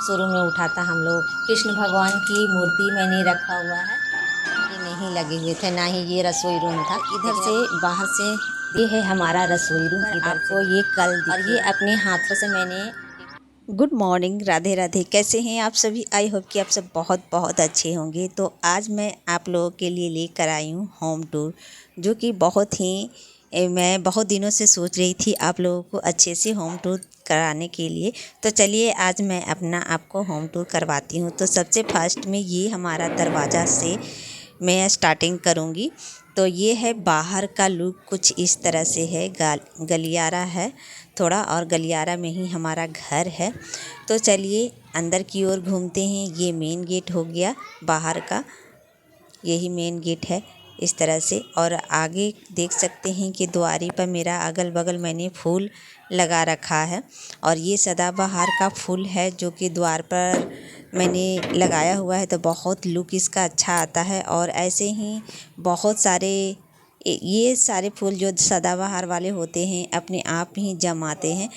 शुरू में उठा था हम लोग। कृष्ण भगवान की मूर्ति मैंने रखा हुआ है, ये नहीं लगे हुए थे, ना ही ये रसोई रूम था। इधर से बाहर से ये है हमारा रसोई रूम, इधर आपको ये कल और ये अपने हाथों से मैंने। Good morning, Radhe Radhe. कैसे हैं आप सभी? आई होप कि आप सब बहुत बहुत अच्छे होंगे। तो आज मैं आप लोगों के लिए लेकर आई हूँ होम टूर, जो कि बहुत ही मैं बहुत दिनों से सोच रही थी आप लोगों को अच्छे से होम टूर कराने के लिए। तो चलिए आज मैं अपना आपको होम टूर करवाती हूँ। तो सबसे फर्स्ट में ये हमारा दरवाज़ा से मैं स्टार्टिंग करूँगी। तो ये है बाहर का लुक, कुछ इस तरह से है। गलियारा है थोड़ा, और गलियारा में ही हमारा घर है। तो चलिए अंदर की ओर घूमते हैं। ये मेन गेट हो गया बाहर का, यही मेन गेट है इस तरह से। और आगे देख सकते हैं कि द्वारी पर मेरा अगल बगल मैंने फूल लगा रखा है, और ये सदाबहार का फूल है जो कि द्वार पर मैंने लगाया हुआ है। तो बहुत लुक इसका अच्छा आता है। और ऐसे ही बहुत सारे ये सारे फूल जो सदाबहार वाले होते हैं अपने आप ही जम आते हैं,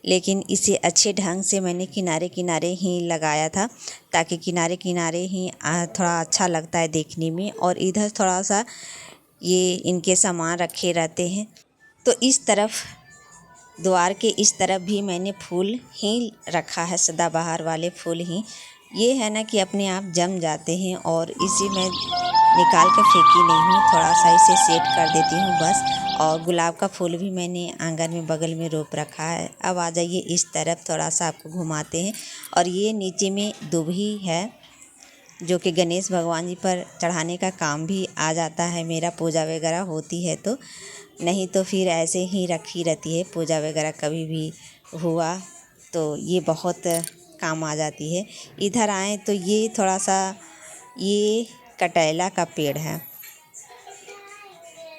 लेकिन इसे अच्छे ढंग से मैंने किनारे किनारे ही लगाया था, ताकि किनारे किनारे ही थोड़ा अच्छा लगता है देखने में। और इधर थोड़ा सा ये इनके सामान रखे रहते हैं। तो इस तरफ द्वार के इस तरफ भी मैंने फूल ही रखा है, सदाबहार वाले फूल ही। ये है ना कि अपने आप जम जाते हैं, और इसे मैं निकाल कर फेंकी नहीं हूँ, थोड़ा सा इसे सेट कर देती हूँ बस। और गुलाब का फूल भी मैंने आंगन में बगल में रोप रखा है। अब आ जाइए इस तरफ, थोड़ा सा आपको घुमाते हैं। और ये नीचे में दुबी है जो कि गणेश भगवान जी पर चढ़ाने का काम भी आ जाता है मेरा, पूजा वगैरह होती है तो। नहीं तो फिर ऐसे ही रखी रहती है, पूजा वगैरह कभी भी हुआ तो ये बहुत काम आ जाती है। इधर आए तो ये थोड़ा सा ये कटैला का पेड़ है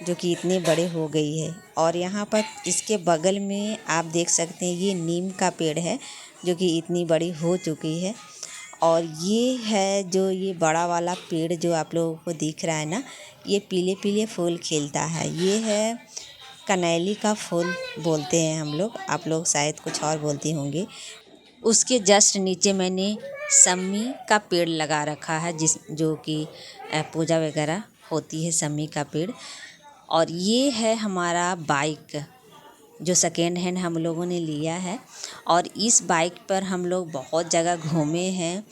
जो कि इतने बड़े हो गई है। और यहाँ पर इसके बगल में आप देख सकते हैं ये नीम का पेड़ है जो कि इतनी बड़ी हो चुकी है। और ये है जो ये बड़ा वाला पेड़ जो आप लोगों को दिख रहा है ना, ये पीले पीले फूल खिलता है। ये है कनैली का फूल बोलते हैं हम लोग, आप लोग शायद कुछ और बोलते होंगे। उसके जस्ट नीचे मैंने सम्मी का पेड़ लगा रखा है, जो कि पूजा वगैरह होती है, सम्मी का पेड़। और ये है हमारा बाइक जो सेकेंड हैंड हम लोगों ने लिया है। और इस बाइक पर हम लोग बहुत जगह घूमे हैं,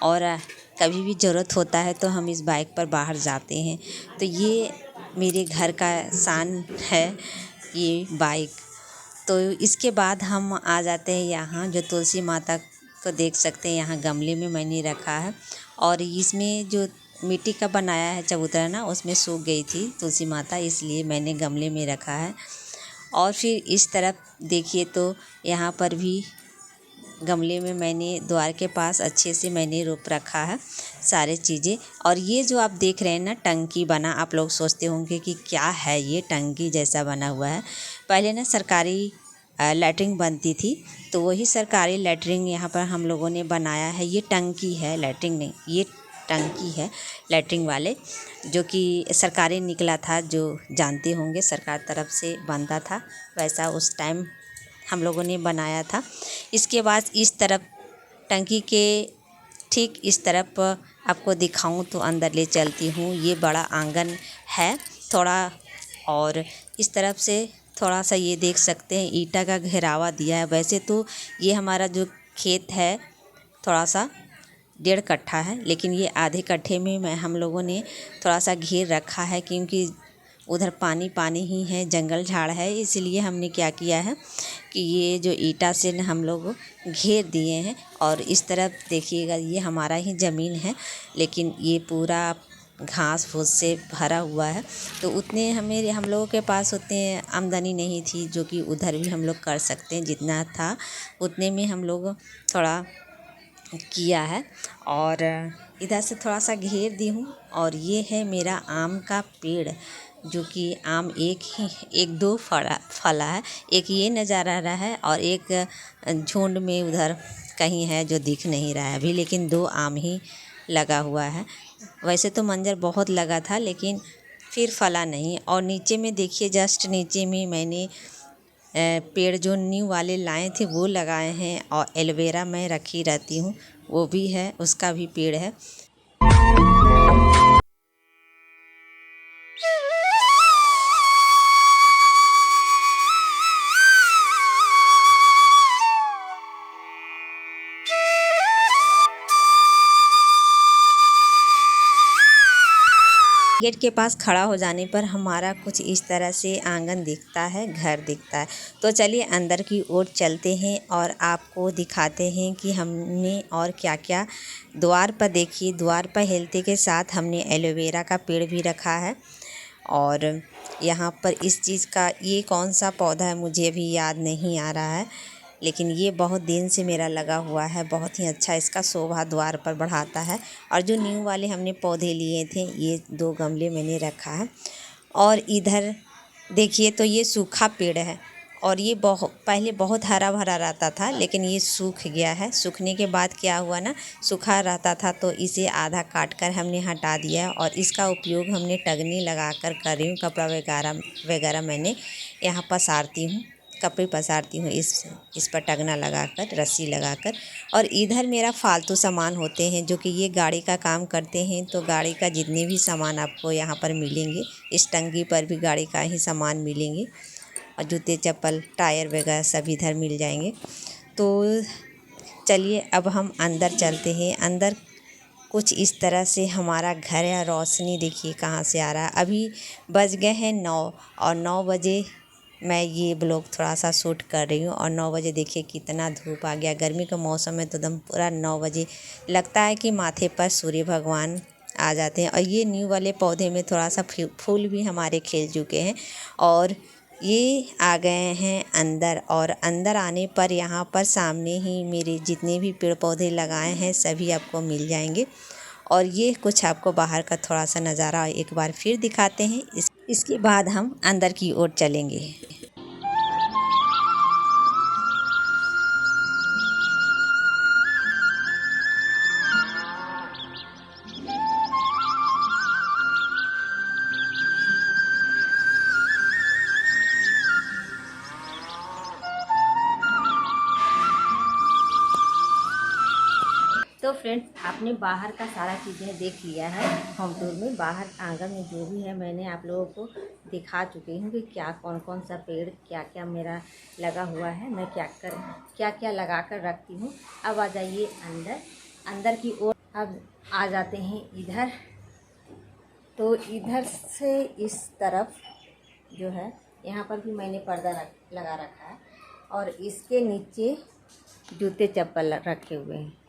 और कभी भी ज़रूरत होता है तो हम इस बाइक पर बाहर जाते हैं। तो ये मेरे घर का शान है ये बाइक। तो इसके बाद हम आ जाते हैं यहाँ, जो तुलसी माता को देख सकते हैं, यहाँ गमले में मैंने रखा है। और इसमें जो मिट्टी का बनाया है चबूतरा ना, उसमें सूख गई थी तुलसी माता, इसलिए मैंने गमले में रखा है। और फिर इस तरफ देखिए तो यहाँ पर भी गमले में मैंने द्वार के पास अच्छे से मैंने रोप रखा है सारे चीज़ें। और ये जो आप देख रहे हैं ना टंकी बना, आप लोग सोचते होंगे कि क्या है ये टंकी जैसा बना हुआ है। पहले ना सरकारी लैट्रिन बनती थी, तो वही सरकारी लैट्रिन यहाँ पर हम लोगों ने बनाया है। ये टंकी है, लैट्रिन नहीं, ये टंकी है लैट्रिन वाले, जो कि सरकारी निकला था, जो जानते होंगे सरकार तरफ से बनता था, वैसा उस टाइम हम लोगों ने बनाया था। इसके बाद इस तरफ टंकी के ठीक इस तरफ आपको दिखाऊं तो अंदर ले चलती हूँ। ये बड़ा आंगन है थोड़ा, और इस तरफ से थोड़ा सा ये देख सकते हैं ईंटा का घेरावा दिया है। वैसे तो ये हमारा जो खेत है थोड़ा सा 1.5 कट्ठा है, लेकिन ये आधे कट्ठे में हम लोगों ने थोड़ा सा घेर रखा है, क्योंकि उधर पानी पानी ही है, जंगल झाड़ है। इसलिए हमने क्या किया है कि ये जो ईंटा से हम लोग घेर दिए हैं। और इस तरफ देखिएगा ये हमारा ही ज़मीन है, लेकिन ये पूरा घास फूस से भरा हुआ है। तो उतने हम लोगों के पास उतने आमदनी नहीं थी जो कि उधर भी हम लोग कर सकते हैं, जितना था उतने में हम लोग थोड़ा किया है। और इधर से थोड़ा सा घेर दी हूँ। और ये है मेरा आम का पेड़, जो कि आम एक दो फला है। एक ये नज़र आ रहा है, और एक झुंड में उधर कहीं है जो दिख नहीं रहा है अभी, लेकिन 2 आम ही लगा हुआ है। वैसे तो मंजर बहुत लगा था, लेकिन फिर फला नहीं। और नीचे में देखिए, जस्ट नीचे में मैंने पेड़ जो न्यू वाले लाए थे वो लगाए हैं। और एलोवेरा मैं रखी रहती हूँ, वो भी है, उसका भी पेड़ है। गेट के पास खड़ा हो जाने पर हमारा कुछ इस तरह से आंगन दिखता है, घर दिखता है। तो चलिए अंदर की ओर चलते हैं और आपको दिखाते हैं कि हमने और क्या क्या। द्वार पर देखिए, द्वार पर हेलते के साथ हमने एलोवेरा का पेड़ भी रखा है। और यहाँ पर इस चीज़ का, ये कौन सा पौधा है मुझे अभी याद नहीं आ रहा है, लेकिन ये बहुत दिन से मेरा लगा हुआ है। बहुत ही अच्छा इसका शोभा द्वार पर बढ़ाता है। और जो न्यू वाले हमने पौधे लिए थे, ये 2 गमले मैंने रखा है। और इधर देखिए तो ये सूखा पेड़ है और ये पहले बहुत हरा भरा रहता था, लेकिन ये सूख गया है। सूखने के बाद क्या हुआ ना, सूखा रहता था तो इसे आधा काट कर हमने हटा दिया और इसका उपयोग हमने टगनी लगा कर रही हूँ। कपड़ा वगैरह मैंने यहाँ पसारती हूँ, कपड़े पसारती हूँ इस पर टगना लगाकर, रस्सी लगाकर। और इधर मेरा फालतू सामान होते हैं जो कि ये गाड़ी का काम करते हैं। तो गाड़ी का जितने भी सामान आपको यहाँ पर मिलेंगे, इस टंकी पर भी गाड़ी का ही सामान मिलेंगे। और जूते चप्पल टायर वगैरह सब इधर मिल जाएंगे। तो चलिए अब हम अंदर चलते हैं। अंदर कुछ इस तरह से हमारा घर है। रोशनी देखिए कहाँ से आ रहा है। अभी बज गए हैं 9 और 9 बजे मैं ये ब्लॉग थोड़ा सा शूट कर रही हूँ। और 9 बजे देखिए कितना धूप आ गया। गर्मी का मौसम है तो एकदम पूरा 9 बजे लगता है कि माथे पर सूर्य भगवान आ जाते हैं। और ये न्यू वाले पौधे में थोड़ा सा फूल भी हमारे खिल चुके हैं। और ये आ गए हैं अंदर। और अंदर आने पर यहाँ पर सामने ही मेरे जितने भी पेड़ पौधे लगाए हैं सभी आपको मिल जाएंगे। और ये कुछ आपको बाहर का थोड़ा सा नज़ारा एक बार फिर दिखाते हैं। इसके बाद हम अंदर की ओर चलेंगे। तो फ्रेंड्स, आपने बाहर का सारा चीज़ें देख लिया है होम टूर में। बाहर आंगन में जो भी है मैंने आप लोगों को दिखा चुकी हूँ कि क्या कौन कौन सा पेड़ क्या क्या मेरा लगा हुआ है, मैं क्या क्या लगा कर रखती हूँ। अब आ जाइए अंदर की ओर। अब आ जाते हैं इधर। तो इधर से इस तरफ जो है, यहाँ पर भी मैंने पर्दा लगा रखा है और इसके नीचे जूते चप्पल रखे हुए हैं।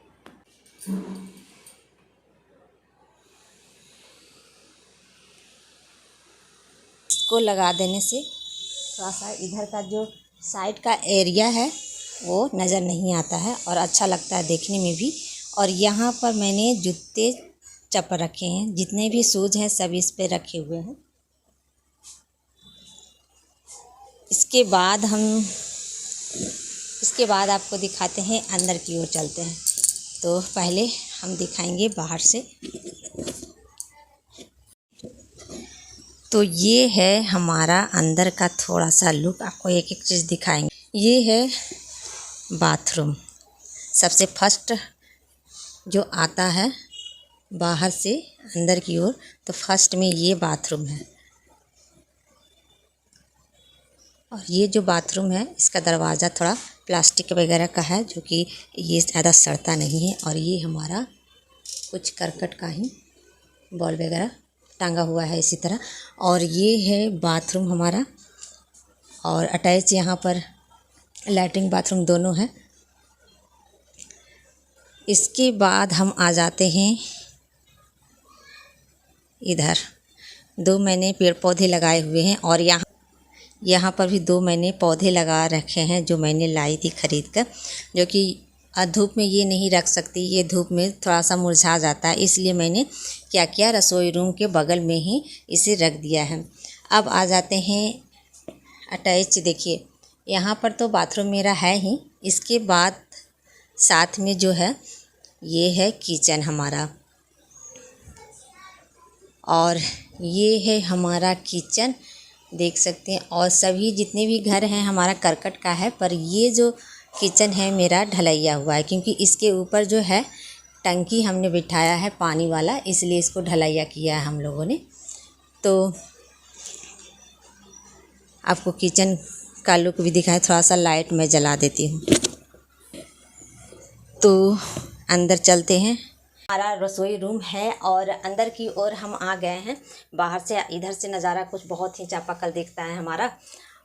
इसको लगा देने से थोड़ा सा इधर का जो साइड का एरिया है वो नज़र नहीं आता है और अच्छा लगता है देखने में भी। और यहाँ पर मैंने जूते चप्पल रखे हैं, जितने भी शूज़ हैं सब इस पे रखे हुए हैं। इसके बाद आपको दिखाते हैं, अंदर की ओर चलते हैं। तो पहले हम दिखाएंगे बाहर से। तो ये है हमारा अंदर का थोड़ा सा लुक। आपको एक एक चीज़ दिखाएंगे। ये है बाथरूम। सबसे फर्स्ट जो आता है बाहर से अंदर की ओर, तो फर्स्ट में ये बाथरूम है। और ये जो बाथरूम है इसका दरवाज़ा थोड़ा प्लास्टिक वगैरह का है, जो कि ये ज़्यादा सड़ता नहीं है। और ये हमारा कुछ करकट का ही बॉल वगैरह टांगा हुआ है इसी तरह। और ये है बाथरूम हमारा। और अटैच यहाँ पर लैट्रिन बाथरूम दोनों है। इसके बाद हम आ जाते हैं इधर। 2 मैंने पेड़ पौधे लगाए हुए हैं और यहाँ पर भी 2 मैंने पौधे लगा रखे हैं जो मैंने लाई थी खरीद कर, जो कि धूप में ये नहीं रख सकती, ये धूप में थोड़ा सा मुरझा जाता है। इसलिए मैंने क्या किया, रसोई रूम के बगल में ही इसे रख दिया है। अब आ जाते हैं अटैच। देखिए यहाँ पर तो बाथरूम मेरा है ही। इसके बाद साथ में जो है ये है किचन हमारा। और ये है हमारा किचन, देख सकते हैं। और सभी जितने भी घर हैं हमारा करकट का है, पर ये जो किचन है मेरा ढलैया हुआ है, क्योंकि इसके ऊपर जो है टंकी हमने बिठाया है पानी वाला, इसलिए इसको ढलैया किया है हम लोगों ने। तो आपको किचन का लुक भी दिखाएं, थोड़ा सा लाइट मैं जला देती हूँ। तो अंदर चलते हैं। हमारा रसोई रूम है और अंदर की ओर हम आ गए हैं। बाहर से इधर से नज़ारा कुछ बहुत ही चापाकल दिखता है हमारा।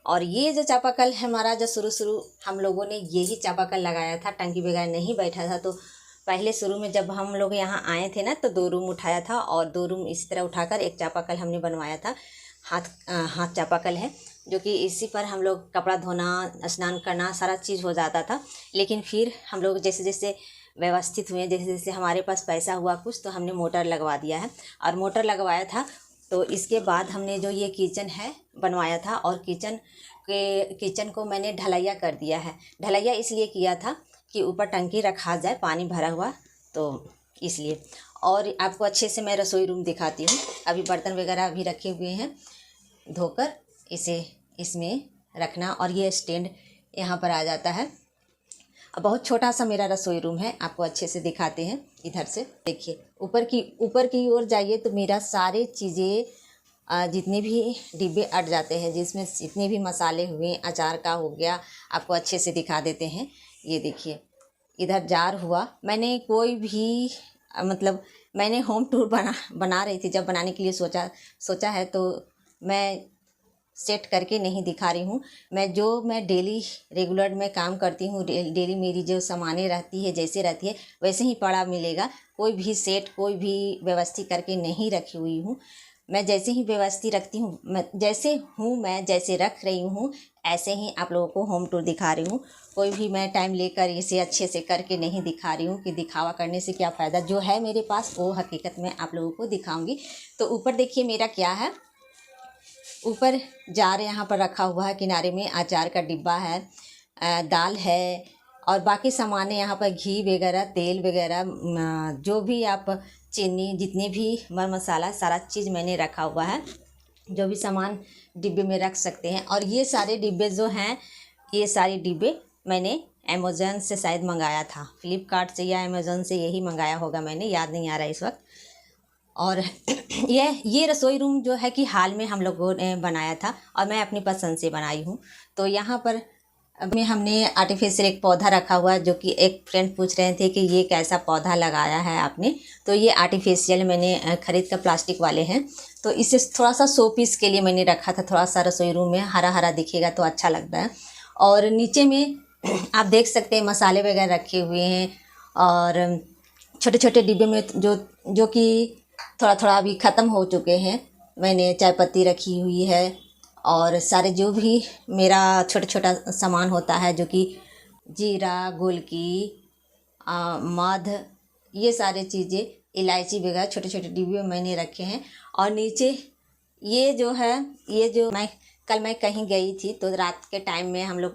और ये जो चापाकल है हमारा, जो शुरू हम लोगों ने यही चापाकल लगाया था, टंकी बगैर नहीं बैठा था। तो पहले शुरू में जब हम लोग यहाँ आए थे ना, तो 2 रूम उठाया था और 2 रूम इसी तरह उठाकर एक चापाकल हमने बनवाया था। हाथ चापाकल है, जो कि इसी पर हम लोग कपड़ा धोना, स्नान करना, सारा चीज़ हो जाता था। लेकिन फिर हम लोग जैसे जैसे व्यवस्थित हुए, जैसे जैसे हमारे पास पैसा हुआ कुछ, तो हमने मोटर लगवा दिया है। और मोटर लगवाया था तो इसके बाद हमने जो ये किचन है बनवाया था, और किचन को मैंने ढलैया कर दिया है। ढलैया इसलिए किया था कि ऊपर टंकी रखा जाए पानी भरा हुआ, तो इसलिए। और आपको अच्छे से मैं रसोई रूम दिखाती हूँ। अभी बर्तन वगैरह भी रखे हुए हैं, धोकर इसे इसमें रखना। और ये स्टैंड यहाँ पर आ जाता है। बहुत छोटा सा मेरा रसोई रूम है, आपको अच्छे से दिखाते हैं। इधर से देखिए, ऊपर की ओर जाइए तो मेरा सारे चीज़ें जितने भी डिब्बे अट जाते हैं, जिसमें जितने भी मसाले हुए, अचार का हो गया, आपको अच्छे से दिखा देते हैं। ये देखिए, इधर जार हुआ। मैंने कोई भी मतलब मैंने होम टूर बना रही थी, जब बनाने के लिए सोचा है, तो मैं सेट करके नहीं दिखा रही हूँ। मैं डेली रेगुलर में काम करती हूँ, डेली मेरी जो सामानें रहती है, जैसे रहती है वैसे ही पड़ा मिलेगा। कोई भी सेट, कोई भी व्यवस्थित करके नहीं रखी हुई हूँ। मैं जैसे ही व्यवस्थित रखती हूँ, मैं जैसे रख रही हूँ, ऐसे ही आप लोगों को होम टूर दिखा रही हूँ। कोई भी मैं टाइम लेकर इसे अच्छे से करके नहीं दिखा रही हूँ कि दिखावा करने से क्या फ़ायदा। जो है मेरे पास वो हकीकत में आप लोगों को दिखाऊंगी। तो ऊपर देखिए मेरा क्या है। ऊपर जार यहाँ पर रखा हुआ है, किनारे में अचार का डिब्बा है, दाल है, और बाकी सामान यहाँ पर घी वगैरह, तेल वगैरह, जो भी आप चीनी, जितने भी मर मसाला, सारा चीज़ मैंने रखा हुआ है। जो भी सामान डिब्बे में रख सकते हैं। और ये सारे डिब्बे जो हैं, ये सारे डिब्बे मैंने अमेज़न से शायद मंगाया था, फ्लिपकार्ट से या अमेज़न से, यही मंगाया होगा मैंने, याद नहीं आ रहा इस वक्त। और ये रसोई रूम जो है कि हाल में हम लोगों ने बनाया था और मैं अपनी पसंद से बनाई हूँ। तो यहाँ पर अभी हमने आर्टिफिशियल एक पौधा रखा हुआ है, जो कि एक फ्रेंड पूछ रहे थे कि ये कैसा पौधा लगाया है आपने। तो ये आर्टिफिशियल मैंने खरीद कर, प्लास्टिक वाले हैं। तो इसे थोड़ा सा शो पीस के लिए मैंने रखा था। थोड़ा सा रसोई रूम में हरा हरा दिखेगा तो अच्छा लगता है। और नीचे में आप देख सकते हैं मसाले वगैरह रखे हुए हैं, और छोटे छोटे डिब्बे में जो कि थोड़ा थोड़ा अभी ख़त्म हो चुके हैं। मैंने चाय पत्ती रखी हुई है, और सारे जो भी मेरा छोटा छोटा सामान होता है, जो कि जीरा, गोलकी, मध, ये सारे चीज़ें, इलायची वगैरह छोटे छोटे डिब्बे में मैंने रखे हैं। और नीचे ये जो है, ये जो कल मैं कहीं गई थी, तो रात के टाइम में मैं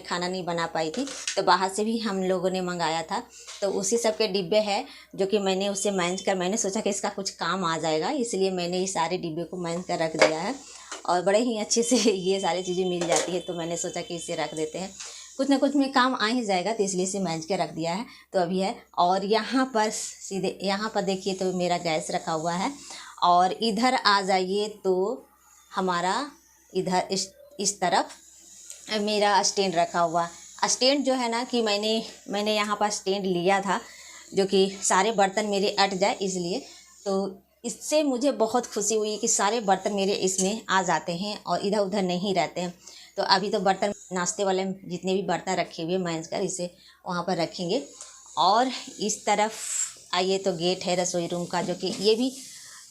खाना नहीं बना पाई थी, तो बाहर से भी हम लोगों ने मंगाया था। तो उसी सब के डिब्बे हैं, जो कि मैंने उसे मैंज कर, मैंने सोचा कि इसका कुछ काम आ जाएगा, इसलिए मैंने ये सारे डिब्बे को मैंज कर रख दिया है। और बड़े ही अच्छे से ये सारी चीज़ें मिल जाती है, तो मैंने सोचा कि इसे रख देते हैं, कुछ ना कुछ में काम आ ही जाएगा, तो इसलिए इसे मैंज के रख दिया है। तो अभी है। और यहाँ पर सीधे यहाँ पर देखिए तो मेरा गैस रखा हुआ है। और इधर आ जाइए तो हमारा इधर इस तरफ मेरा स्टैंड रखा हुआ। स्टैंड जो है ना, कि मैंने यहाँ पर स्टैंड लिया था, जो कि सारे बर्तन मेरे अट जाए इसलिए। तो इससे मुझे बहुत खुशी हुई कि सारे बर्तन मेरे इसमें आ जाते हैं और इधर उधर नहीं रहते हैं। तो अभी तो बर्तन, नाश्ते वाले जितने भी बर्तन रखे हुए मैंज कर इसे वहाँ पर रखेंगे। और इस तरफ आइए तो गेट है रसोई रूम का, जो कि ये भी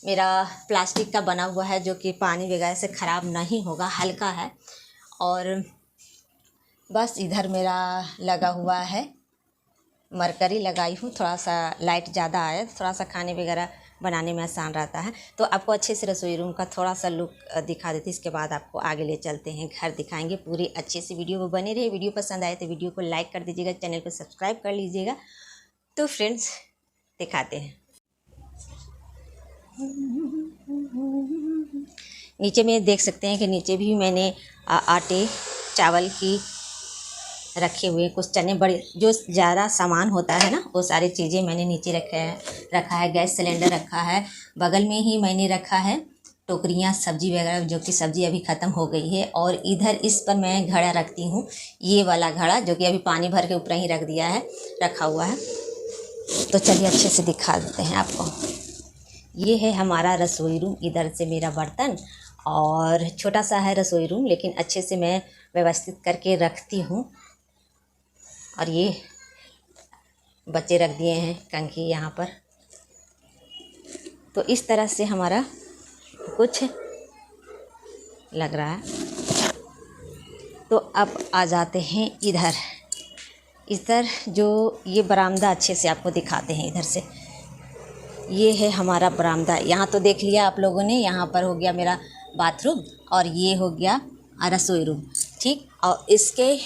मेरा प्लास्टिक का बना हुआ है, जो कि पानी वगैरह से ख़राब नहीं होगा, हल्का है। और बस इधर मेरा लगा हुआ है, मरकरी लगाई हूँ, थोड़ा सा लाइट ज़्यादा आया, थोड़ा सा खाने वगैरह बनाने में आसान रहता है। तो आपको अच्छे से रसोई रूम का थोड़ा सा लुक दिखा देती, इसके बाद आपको आगे ले चलते हैं, घर दिखाएंगे। पूरी अच्छे से वीडियो को बने रहे। वीडियो पसंद आए तो वीडियो को लाइक कर दीजिएगा, चैनल को सब्सक्राइब कर लीजिएगा। तो फ्रेंड्स दिखाते हैं। नीचे में देख सकते हैं कि नीचे भी मैंने आटे चावल की रखे हुए कुछ चने बड़े जो ज़्यादा सामान होता है ना वो सारी चीज़ें मैंने नीचे रखा है। गैस सिलेंडर रखा है, बगल में ही मैंने रखा है टोकरियाँ सब्जी वगैरह, जो कि सब्जी अभी ख़त्म हो गई है। और इधर इस पर मैं घड़ा रखती हूँ, ये वाला घड़ा जो कि अभी पानी भर के ऊपर ही रखा हुआ है। तो चलिए अच्छे से दिखा देते हैं आपको। ये है हमारा रसोई रूम, इधर से मेरा बर्तन, और छोटा सा है रसोई रूम लेकिन अच्छे से मैं व्यवस्थित करके रखती हूँ। और ये बच्चे रख दिए हैं कंघी यहाँ पर। तो इस तरह से हमारा कुछ लग रहा है। तो अब आ जाते हैं इधर जो ये बरामदा अच्छे से आपको दिखाते हैं। इधर से ये है हमारा बरामदा। यहाँ तो देख लिया आप लोगों ने, यहाँ पर हो गया मेरा बाथरूम और ये हो गया रसोई रूम, ठीक। और इसके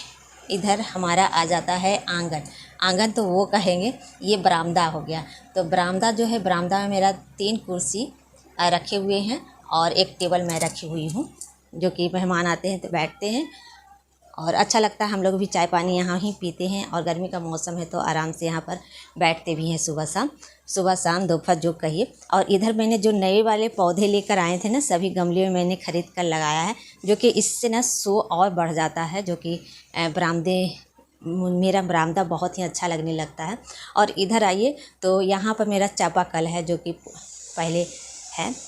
इधर हमारा आ जाता है आंगन तो वो कहेंगे, ये बरामदा हो गया। तो बरामदा जो है, बरामदा में मेरा 3 कुर्सी रखे हुए हैं और एक टेबल मैं रखी हुई हूँ, जो कि मेहमान आते हैं तो बैठते हैं और अच्छा लगता है। हम लोग भी चाय पानी यहाँ ही पीते हैं और गर्मी का मौसम है तो आराम से यहाँ पर बैठते भी हैं सुबह शाम दोपहर जो कहिए। और इधर मैंने जो नए वाले पौधे लेकर आए थे ना, सभी गमले में मैंने ख़रीद कर लगाया है, जो कि इससे ना शो और बढ़ जाता है, जो कि मेरा बरामदा बहुत ही अच्छा लगने लगता है। और इधर आइए तो यहाँ पर मेरा चापाकल है, जो कि पहले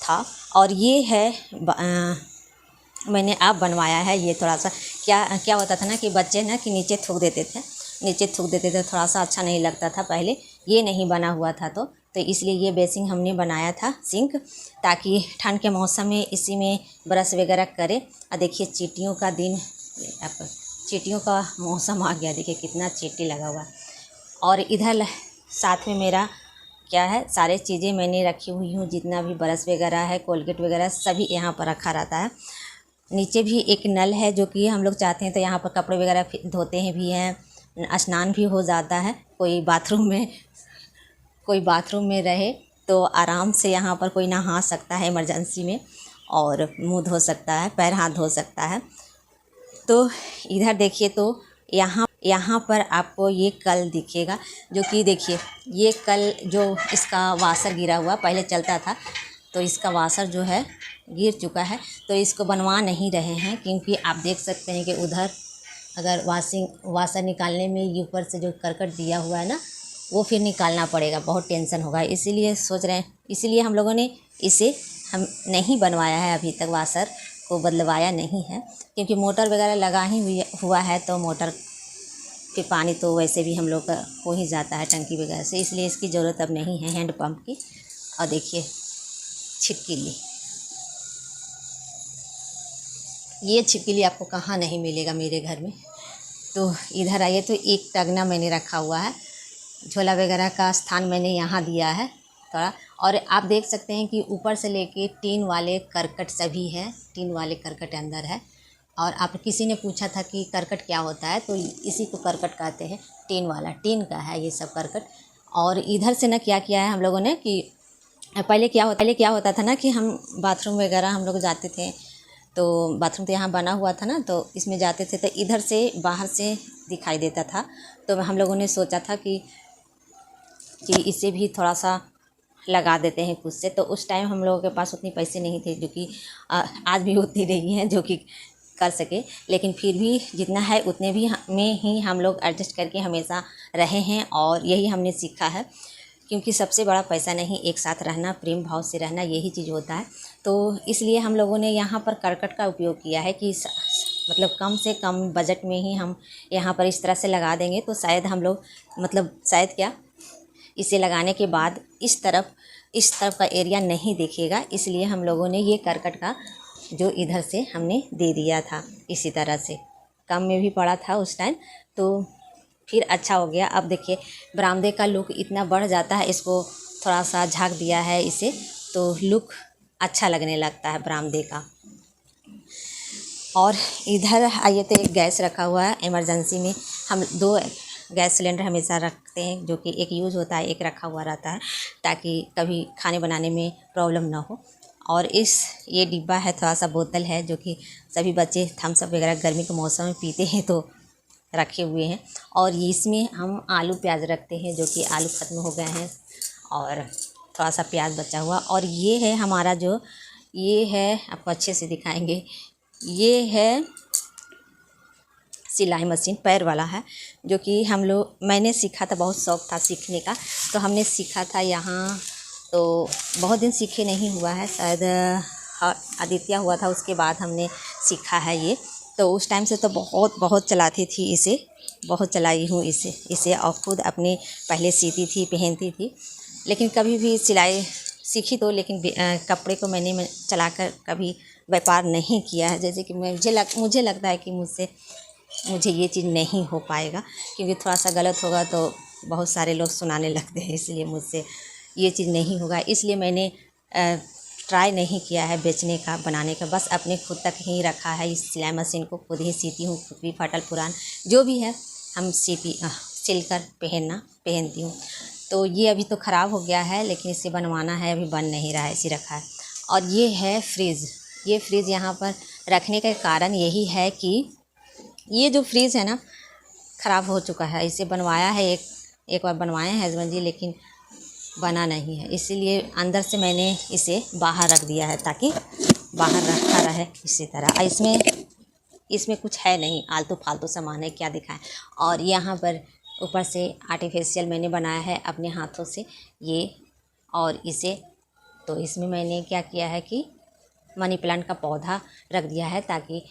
था। और ये है मैंने अब बनवाया है। ये थोड़ा सा क्या होता था ना कि बच्चे ना कि नीचे थूक देते थे, थोड़ा सा अच्छा नहीं लगता था पहले, ये नहीं बना हुआ था तो इसलिए ये बेसिंग हमने बनाया था, सिंक, ताकि ठंड के मौसम में इसी में ब्रश वगैरह करे। और देखिए चींटियों का दिन, अब चींटियों का मौसम आ गया, देखिए कितना चींटी लगा हुआ। और इधर साथ में मेरा क्या है, सारे चीज़ें मैंने रखी हुई हूँ, जितना भी ब्रश वगैरह है, कोलगेट वगैरह सभी यहाँ पर रखा रहता है। नीचे भी एक नल है, जो कि हम लोग चाहते हैं तो यहाँ पर कपड़े वगैरह धोते हैं भी हैं, स्नान भी हो जाता है। कोई बाथरूम में रहे तो आराम से यहाँ पर कोई नहा सकता है इमरजेंसी में, और मुंह धो सकता है, पैर हाथ धो सकता है। तो इधर देखिए तो यहाँ पर आपको ये कल दिखेगा, जो कि देखिए ये कल जो इसका वाशर गिरा हुआ पहले चलता था, तो इसका वाशर जो है गिर चुका है, तो इसको बनवा नहीं रहे हैं, क्योंकि आप देख सकते हैं कि उधर अगर वाशर निकालने में ये ऊपर से जो करकट दिया हुआ है ना, वो फिर निकालना पड़ेगा, बहुत टेंशन होगा। इसीलिए सोच रहे हैं, इसीलिए हम लोगों ने इसे हम नहीं बनवाया है, अभी तक वाशर को बदलवाया नहीं है, क्योंकि मोटर वगैरह लगा ही हुआ है, तो मोटर के पानी तो वैसे भी हम लोग का हो ही जाता है टंकी वगैरह से, इसलिए इसकी ज़रूरत अब नहीं है हैंड पंप की। और देखिए छिपकली, ये छिपकली आपको कहाँ नहीं मिलेगा मेरे घर में। तो इधर आइए तो एक टगना मैंने रखा हुआ है, झोला वगैरह का स्थान मैंने यहाँ दिया है थोड़ा। और आप देख सकते हैं कि ऊपर से लेके टीन वाले करकट सभी है, टीन वाले करकट अंदर है। और आप किसी ने पूछा था कि करकट क्या होता है, तो इसी को करकट कहते हैं, टीन वाला, टीन का है ये सब करकट। और इधर से ना क्या किया है हम लोगों ने कि पहले क्या होता था ना कि हम बाथरूम वगैरह हम लोग जाते थे, तो बाथरूम तो यहाँ बना हुआ था ना, तो इसमें जाते थे तो इधर से बाहर से दिखाई देता था। तो हम लोगों ने सोचा था कि इसे भी थोड़ा सा लगा देते हैं कुछ से। तो उस टाइम हम लोगों के पास उतनी पैसे नहीं थे, जो कि आज भी उतनी नहीं है जो कि कर सके, लेकिन फिर भी जितना है उतने भी में ही हम लोग एडजस्ट करके हमेशा रहे हैं। और यही हमने सीखा है, क्योंकि सबसे बड़ा पैसा नहीं, एक साथ रहना, प्रेम भाव से रहना, यही चीज़ होता है। तो इसलिए हम लोगों ने यहाँ पर करकट का उपयोग किया है कि मतलब कम से कम बजट में ही हम यहाँ पर इस तरह से लगा देंगे, तो शायद हम लोग इसे लगाने के बाद इस तरफ का एरिया नहीं दिखेगा, इसलिए हम लोगों ने ये करकट का जो इधर से हमने दे दिया था। इसी तरह से कम में भी पड़ा था उस टाइम, तो फिर अच्छा हो गया। अब देखिए बरामदे का लुक इतना बढ़ जाता है, इसको थोड़ा सा झाँक दिया है इसे, तो लुक अच्छा लगने लगता है बरामदे का। और इधर आइए तो एक गैस रखा हुआ है, इमरजेंसी में हम 2 गैस सिलेंडर हमेशा रखते हैं, जो कि एक यूज़ होता है, एक रखा हुआ रहता है, ताकि कभी खाने बनाने में प्रॉब्लम ना हो। और ये डिब्बा है, थोड़ा सा बोतल है, जो कि सभी बच्चे थम्स अप वगैरह गर्मी के मौसम में पीते हैं, तो रखे हुए हैं। और इसमें हम आलू प्याज रखते हैं, जो कि आलू ख़त्म हो गए हैं और थोड़ा सा प्याज बचा हुआ। और ये है हमारा जो ये है, आपको अच्छे से दिखाएंगे, ये है सिलाई मशीन, पैर वाला है, जो कि मैंने सीखा था, बहुत शौक़ था सीखने का, तो हमने सीखा था यहाँ। तो बहुत दिन सीखे नहीं हुआ है, शायद आदित्य हुआ था उसके बाद हमने सीखा है ये। तो उस टाइम से तो बहुत बहुत चलाती थी इसे, बहुत चलाई हूँ इसे और ख़ुद अपने पहले सीती थी, पहनती थी। लेकिन कभी भी सिलाई सीखी तो, लेकिन कपड़े को मैंने चलाकर कभी व्यापार नहीं किया है। जैसे कि मुझे लगता है कि मुझे ये चीज़ नहीं हो पाएगा, क्योंकि थोड़ा सा गलत होगा तो बहुत सारे लोग सुनाने लगते हैं, इसलिए मुझसे ये चीज़ नहीं होगा। इसलिए मैंने ट्राई नहीं किया है बेचने का, बनाने का, बस अपने खुद तक ही रखा है। इस सिलाई मशीन को खुद ही सीती हूँ, खुद भी फटल पुरान जो भी है हम सिलकर पहनती हूँ। तो ये अभी तो ख़राब हो गया है, लेकिन इसे बनवाना है, अभी बन नहीं रहा है, इसे रखा है। और ये है फ्रिज। ये फ्रिज यहाँ पर रखने का कारण यही है कि ये जो फ्रिज है ना, ख़राब हो चुका है। इसे बनवाया है, एक बार बनवाए हैं हस्बैंड जी, लेकिन बना नहीं है, इसीलिए अंदर से मैंने इसे बाहर रख दिया है, ताकि बाहर रखा रहे इसी तरह। और इसमें कुछ है नहीं, आलतू फालतू सामान है, क्या दिखाएं। और यहाँ पर ऊपर से आर्टिफिशियल मैंने बनाया है अपने हाथों से ये, और इसे तो इसमें मैंने क्या किया है कि मनी प्लांट का पौधा रख दिया है, ताकि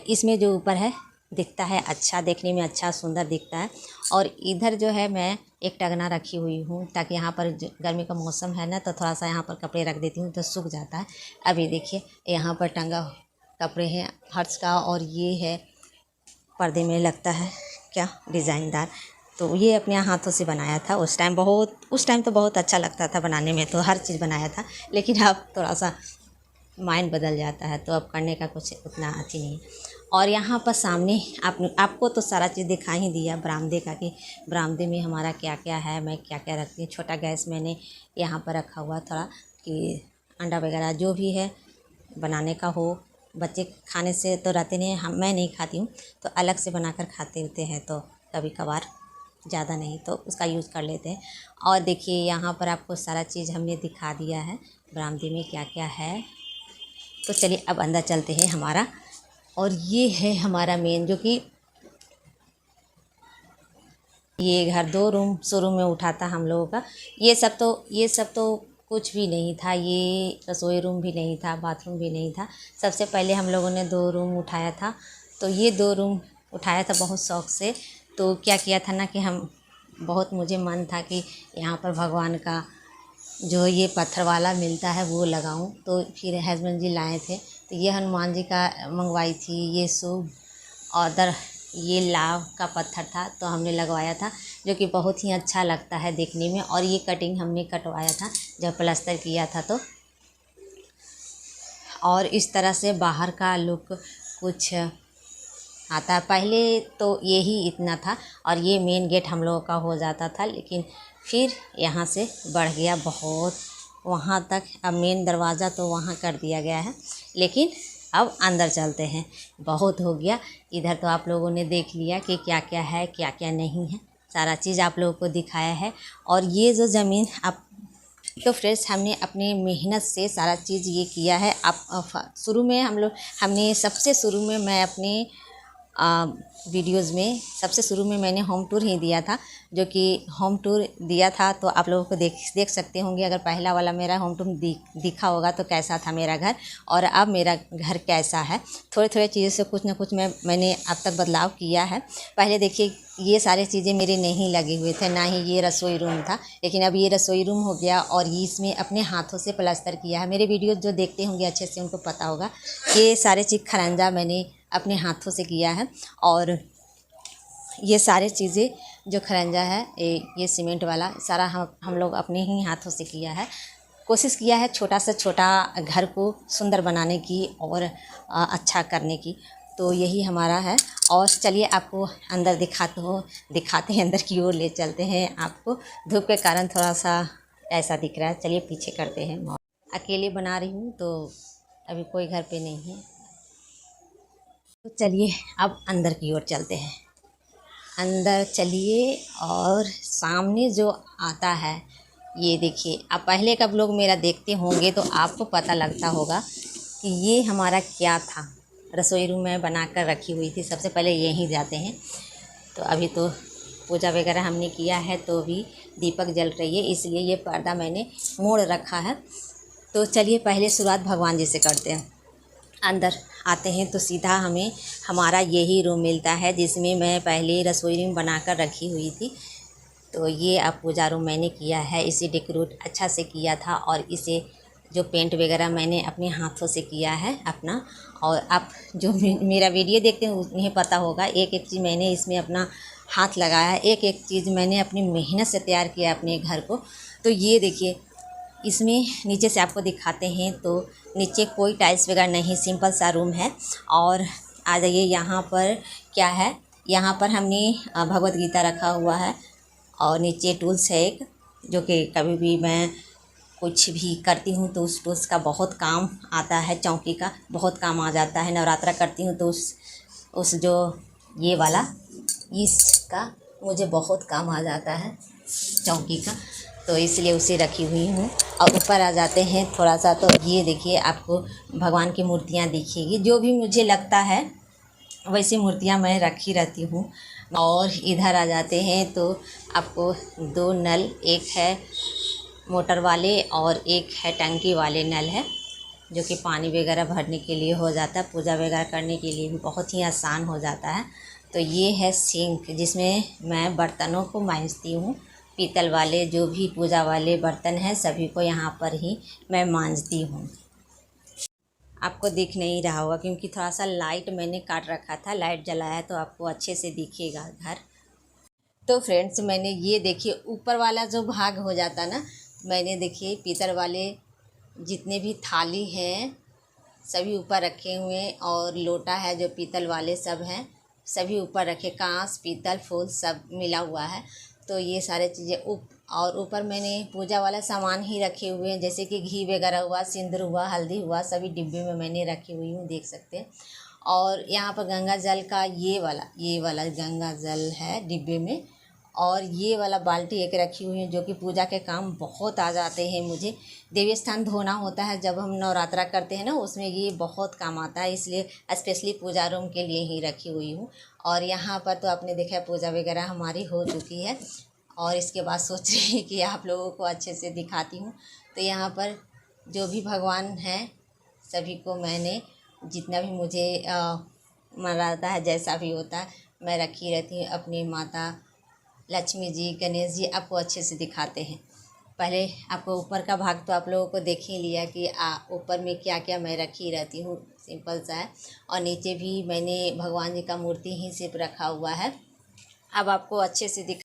इसमें जो ऊपर है दिखता है अच्छा, देखने में अच्छा सुंदर दिखता है। और इधर जो है मैं एक टगना रखी हुई हूँ, ताकि यहाँ पर गर्मी का मौसम है ना, तो थोड़ा सा यहाँ पर कपड़े रख देती हूँ तो सूख जाता है। अभी देखिए यहाँ पर टंगा कपड़े हैं हर्ष का, और ये है पर्दे में लगता है क्या डिज़ाइनदार। तो ये अपने हाथों से बनाया था उस टाइम तो बहुत अच्छा लगता था बनाने में, तो हर चीज़ बनाया था। लेकिन अब थोड़ा सा माइंड बदल जाता है, तो अब करने का कुछ उतना अच्छी नहीं। और यहाँ पर सामने आपको तो सारा चीज़ दिखा ही दिया बरामदे का, कि बरामदे में हमारा क्या क्या है, मैं क्या क्या रखती हूँ। छोटा गैस मैंने यहाँ पर रखा हुआ थोड़ा, कि अंडा वगैरह जो भी है बनाने का हो। बच्चे खाने से तो रहते नहीं, मैं नहीं खाती हूँ, तो अलग से बनाकर खाते होते हैं, तो कभी कभार, ज़्यादा नहीं तो उसका यूज़ कर लेते हैं। और देखिए यहाँ पर आपको सारा चीज़ हमने दिखा दिया है बरामदे में क्या क्या है। तो चलिए अब अंदर चलते हैं हमारा। और ये है हमारा मेन, जो कि ये घर 2 रूम शुरू में उठा था हम लोगों का। ये सब तो कुछ भी नहीं था, ये रसोई रूम भी नहीं था, बाथरूम भी नहीं था। सबसे पहले हम लोगों ने 2 रूम उठाया था। तो ये 2 रूम उठाया था बहुत शौक़ से। तो क्या किया था ना, कि मुझे मन था कि यहाँ पर भगवान का जो ये पत्थर वाला मिलता है वो लगाऊं। तो फिर हस्बैंड जी लाए थे, तो ये हनुमान जी का मंगवाई थी, ये शुभ, और ये लाव का पत्थर था, तो हमने लगवाया था, जो कि बहुत ही अच्छा लगता है देखने में। और ये कटिंग हमने कटवाया था जब प्लास्टर किया था तो। और इस तरह से बाहर का लुक कुछ आता है। पहले तो यही इतना था, और ये मेन गेट हम लोगों का हो जाता था, लेकिन फिर यहाँ से बढ़ गया बहुत वहाँ तक। अब मेन दरवाज़ा तो वहाँ कर दिया गया है, लेकिन अब अंदर चलते हैं। बहुत हो गया, इधर तो आप लोगों ने देख लिया कि क्या क्या है क्या क्या नहीं है, सारा चीज़ आप लोगों को दिखाया है। और ये जो ज़मीन तो फ्रेंड्स हमने अपनी मेहनत से सारा चीज़ ये किया है। शुरू में हमने सबसे शुरू में मैं अपने वीडियोज़ में सबसे शुरू में मैंने होम टूर ही दिया था, जो कि होम टूर दिया था तो आप लोगों को देख सकते होंगे। अगर पहला वाला मेरा होम टूर दिखा होगा तो कैसा था मेरा घर, और अब मेरा घर कैसा है। थोड़े थोड़े चीज़ों से कुछ ना कुछ मैंने अब तक बदलाव किया है। पहले देखिए ये सारी चीज़ें मेरे नहीं लगे हुए थे, ना ही ये रसोई रूम था, लेकिन अब ये रसोई रूम हो गया। और इसमें अपने हाथों से प्लास्टर किया है। मेरे वीडियो जो देखते होंगे अच्छे से उनको पता होगा, ये सारे चीज़ खरंजा मैंने अपने हाथों से किया है। और ये सारे चीज़ें जो खरंजा है, ये सीमेंट वाला सारा हम लोग अपने ही हाथों से किया है। कोशिश किया है छोटा से छोटा घर को सुंदर बनाने की और अच्छा करने की। तो यही हमारा है। और चलिए आपको अंदर दिखाते हैं, अंदर की ओर ले चलते हैं आपको। धूप के कारण थोड़ा सा ऐसा दिख रहा है, चलिए पीछे करते हैं। अकेले बना रही हूँ तो अभी कोई घर पे नहीं है, तो चलिए अब अंदर की ओर चलते हैं। अंदर चलिए और सामने जो आता है ये देखिए। अब पहले कब लोग मेरा देखते होंगे तो आपको पता लगता होगा कि ये हमारा क्या था। रसोई रूम में बनाकर रखी हुई थी, सबसे पहले यहीं जाते हैं। तो अभी तो पूजा वगैरह हमने किया है तो भी दीपक जल रही है, इसलिए ये पर्दा मैंने मोड़ रखा है। तो चलिए पहले शुरुआत भगवान जी से करते हैं। अंदर आते हैं तो सीधा हमें हमारा यही रूम मिलता है जिसमें मैं पहले रसोई रूम बनाकर रखी हुई थी। तो ये अब पूजा रूम मैंने किया है, इसे डेकोरेट अच्छा से किया था और इसे जो पेंट वगैरह मैंने अपने हाथों से किया है अपना। और आप जो मेरा वीडियो देखते हैं उन्हें पता होगा, एक एक चीज़ मैंने इसमें अपना हाथ लगाया है, एक एक चीज़ मैंने अपनी मेहनत से तैयार किया अपने घर को। तो ये देखिए, इसमें नीचे से आपको दिखाते हैं तो नीचे कोई टाइल्स वगैरह नहीं, सिंपल सा रूम है। और आ जाइए यहाँ पर क्या है, यहाँ पर हमने भगवत गीता रखा हुआ है और नीचे टूल्स है एक, जो कि कभी भी मैं कुछ भी करती हूँ तो उस टूल्स का बहुत काम आता है, चौकी का बहुत काम आ जाता है। नवरात्रा करती हूँ तो उस जो ये वाला इसका मुझे बहुत काम आ जाता है चौकी का, तो इसलिए उसे रखी हुई हूँ। और ऊपर आ जाते हैं थोड़ा सा, तो ये देखिए आपको भगवान की मूर्तियाँ दिखेगी, जो भी मुझे लगता है वैसी मूर्तियाँ मैं रखी रहती हूँ। और इधर आ जाते हैं तो आपको दो नल, एक है मोटर वाले और एक है टंकी वाले नल है, जो कि पानी वगैरह भरने के लिए हो जाता है, पूजा वगैरह करने के लिए भी बहुत ही आसान हो जाता है। तो ये है सिंक जिसमें मैं बर्तनों को मांजती हूँ, पीतल वाले जो भी पूजा वाले बर्तन हैं सभी को यहाँ पर ही मैं मांजती हूँ। आपको दिख नहीं रहा होगा क्योंकि थोड़ा सा लाइट मैंने काट रखा था, लाइट जलाया तो आपको अच्छे से दिखेगा घर। तो फ्रेंड्स मैंने ये देखिए ऊपर वाला जो भाग हो जाता ना, मैंने देखिए पीतल वाले जितने भी थाली हैं सभी ऊपर रखे हुए हैं, और लोटा है जो पीतल वाले सब हैं सभी ऊपर रखे, कांच पीतल फूल सब मिला हुआ है। तो ये सारे चीज़ें और ऊपर मैंने पूजा वाला सामान ही रखे हुए हैं, जैसे कि घी वगैरह हुआ, सिंदूर हुआ, हल्दी हुआ, सभी डिब्बे में मैंने रखी हुई हूँ, देख सकते हैं। और यहाँ पर गंगा जल का ये वाला गंगा जल है डिब्बे में, और ये वाला बाल्टी एक रखी हुई है जो कि पूजा के काम बहुत आ जाते हैं मुझे। देवी स्थान धोना होता है जब हम नवरात्रा करते हैं ना, उसमें ये बहुत काम आता है, इसलिए स्पेशली पूजा रूम के लिए ही रखी हुई हूँ। और यहाँ पर तो आपने देखा पूजा वगैरह हमारी हो चुकी है, और इसके बाद सोच रही है कि आप लोगों को अच्छे से दिखाती हूँ। तो यहाँ पर जो भी भगवान हैं सभी को मैंने जितना भी मुझे मन आता है, जैसा भी होता है मैं रखी रहती हूँ। अपनी माता लक्ष्मी जी, गणेश जी आपको अच्छे से दिखाते हैं। पहले आपको ऊपर का भाग तो आप लोगों को देख ही लिया कि ऊपर में क्या क्या मैं रखी रहती हूँ, सिंपल सा है। और नीचे भी मैंने भगवान जी का मूर्ति ही सिर्फ रखा हुआ है। अब आपको अच्छे से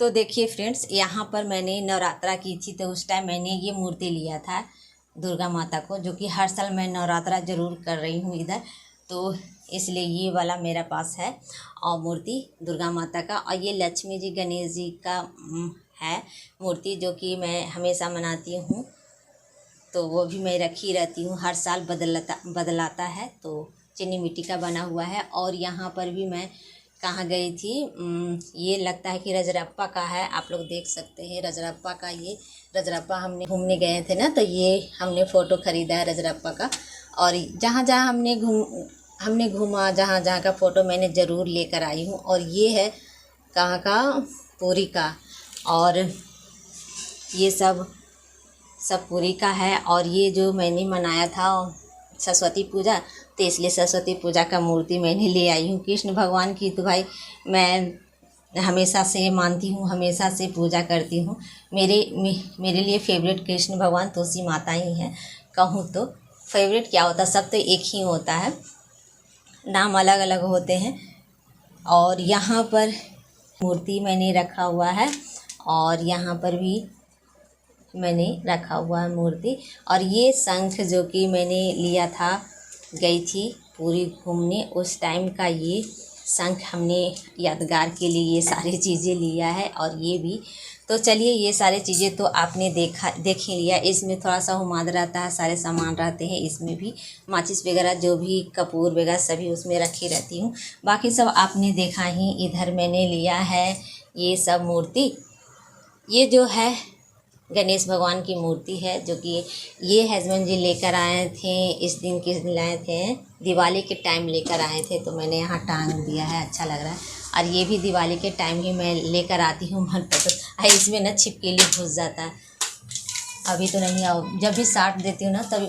तो देखिए फ्रेंड्स, यहाँ पर मैंने नवरात्रा की थी तो उस टाइम मैंने ये मूर्ति लिया था दुर्गा माता को, जो कि हर साल मैं नवरात्रा ज़रूर कर रही हूँ इधर, तो इसलिए ये वाला मेरे पास है और मूर्ति दुर्गा माता का। और ये लक्ष्मी जी गणेश जी का है मूर्ति, जो कि मैं हमेशा मनाती हूँ, तो वो भी मैं रखी रहती हूँ, हर साल बदलाता है। तो चीनी मिट्टी का बना हुआ है। और यहाँ पर भी मैं कहाँ गई थी, ये लगता है कि रजरप्पा का है, आप लोग देख सकते हैं रजरप्पा का। ये रजरप्पा हमने घूमने गए थे ना, तो ये हमने फ़ोटो ख़रीदा है रजरप्पा का। और जहाँ जहाँ हमने घूमा, जहाँ जहाँ का फ़ोटो मैंने ज़रूर लेकर आई हूँ। और ये है कहाँ का, पुरी का, और ये सब पुरी का है। और ये जो मैंने मनाया था सरस्वती पूजा, तो इसलिए सरस्वती पूजा का मूर्ति मैंने ले आई हूँ। कृष्ण भगवान की तो भाई मैं हमेशा से मानती हूँ, हमेशा से पूजा करती हूँ। मेरे लिए फेवरेट कृष्ण भगवान तुलसी माता ही हैं। कहूँ तो फेवरेट क्या होता, सब तो एक ही होता है, नाम अलग अलग होते हैं। और यहाँ पर मूर्ति मैंने रखा हुआ है, और यहाँ पर भी मैंने रखा हुआ है मूर्ति। और ये शंख जो कि मैंने लिया था, गई थी पूरी घूमने उस टाइम का, ये शंख हमने यादगार के लिए ये सारी चीज़ें लिया है, और ये भी। तो चलिए, ये सारी चीज़ें तो आपने देख ही लिया। इसमें थोड़ा सा हुमाद रहता है, सारे सामान रहते हैं इसमें भी, माचिस वगैरह जो भी कपूर वगैरह सभी उसमें रखी रहती हूँ। बाकी सब आपने देखा ही। इधर मैंने लिया है ये सब मूर्ति। ये जो है गणेश भगवान की मूर्ति है, जो कि ये हस्बैंड जी लेकर आए थे। इस दिन किस दिन लाए थे? दिवाली के टाइम लेकर आए थे, तो मैंने यहाँ टांग दिया है, अच्छा लग रहा है। और ये भी दिवाली के टाइम ही मैं लेकर आती हूँ, मन पसंद। इसमें ना छिपकली घुस जाता है, अभी तो नहीं। आओ, जब भी साट देती हूँ ना तभी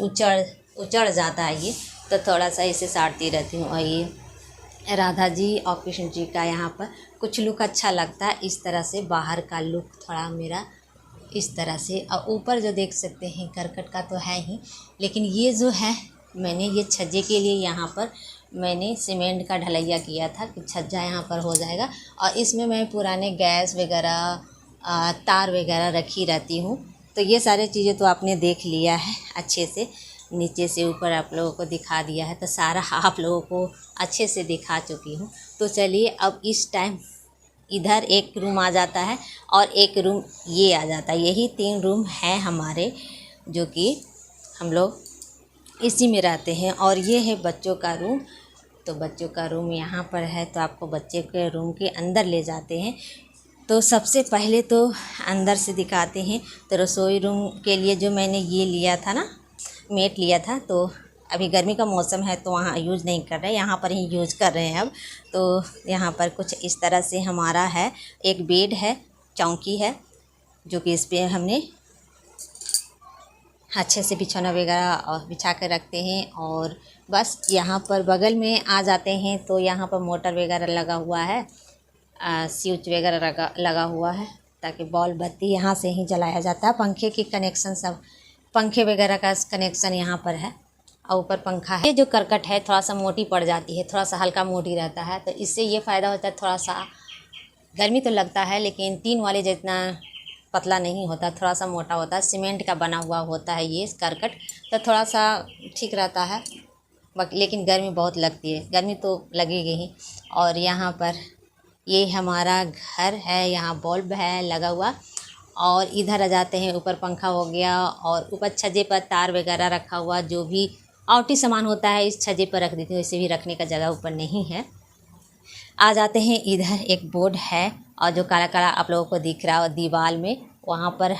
उचड़ जाता है ये, तो थोड़ा सा इसे साटती रहती हूँ। और ये राधा जी और कृष्ण जी का यहाँ पर कुछ लुक अच्छा लगता है। इस तरह से बाहर का लुक थोड़ा मेरा इस तरह से। और ऊपर जो देख सकते हैं करकट का तो है ही, लेकिन ये जो है मैंने ये छज्जे के लिए यहाँ पर मैंने सीमेंट का ढलैया किया था कि छज्जा यहाँ पर हो जाएगा। और इसमें मैं पुराने गैस वगैरह तार वगैरह रखी रहती हूँ। तो ये सारी चीज़ें तो आपने देख लिया है अच्छे से, नीचे से ऊपर आप लोगों को दिखा दिया है, तो सारा आप लोगों को अच्छे से दिखा चुकी हूँ। तो चलिए, अब इस टाइम इधर एक रूम आ जाता है और एक रूम ये आ जाता है। यही 3 रूम हैं हमारे, जो कि हम लोग इसी में रहते हैं। और ये है बच्चों का रूम। तो बच्चों का रूम यहाँ पर है, तो आपको बच्चे के रूम के अंदर ले जाते हैं। तो सबसे पहले तो अंदर से दिखाते हैं। तो रसोई रूम के लिए जो मैंने ये लिया था ना, मेट लिया था, तो अभी गर्मी का मौसम है तो वहाँ यूज़ नहीं कर रहे, यहाँ पर ही यूज़ कर रहे हैं अब। तो यहाँ पर कुछ इस तरह से हमारा है। एक बेड है, चौकी है, जो कि इस पर हमने अच्छे से बिछौना वगैरह और बिछा कर रखते हैं। और बस यहाँ पर बगल में आ जाते हैं तो यहाँ पर मोटर वगैरह लगा हुआ है, स्विच वगैरह लगा हुआ है, ताकि बॉल बत्ती यहाँ से ही जलाया जाता है। पंखे की कनेक्शन सब, पंखे वगैरह का कनेक्शन यहाँ पर है। और ऊपर पंखा है। ये जो करकट है थोड़ा सा मोटी पड़ जाती है, थोड़ा सा हल्का मोटी रहता है, तो इससे ये फ़ायदा होता है, थोड़ा सा गर्मी तो लगता है, लेकिन टीन वाले जितना पतला नहीं होता, थोड़ा सा मोटा होता है। सीमेंट का बना हुआ होता है ये करकट, तो थोड़ा सा ठीक रहता है। लेकिन गर्मी बहुत लगती है, गर्मी तो लगेगी ही। और यहाँ पर ये हमारा घर है, यहाँ बल्ब है लगा हुआ। और इधर आ जाते हैं, ऊपर पंखा हो गया, और ऊपर छज्जे पर तार वगैरह रखा हुआ, जो भी आउटी सामान होता है इस छज्जे पर रख देती हूँ, इसे भी रखने का जगह ऊपर नहीं है। आ जाते हैं, इधर एक बोर्ड है, और जो काला काला आप लोगों को दिख रहा है दीवार में, वहाँ पर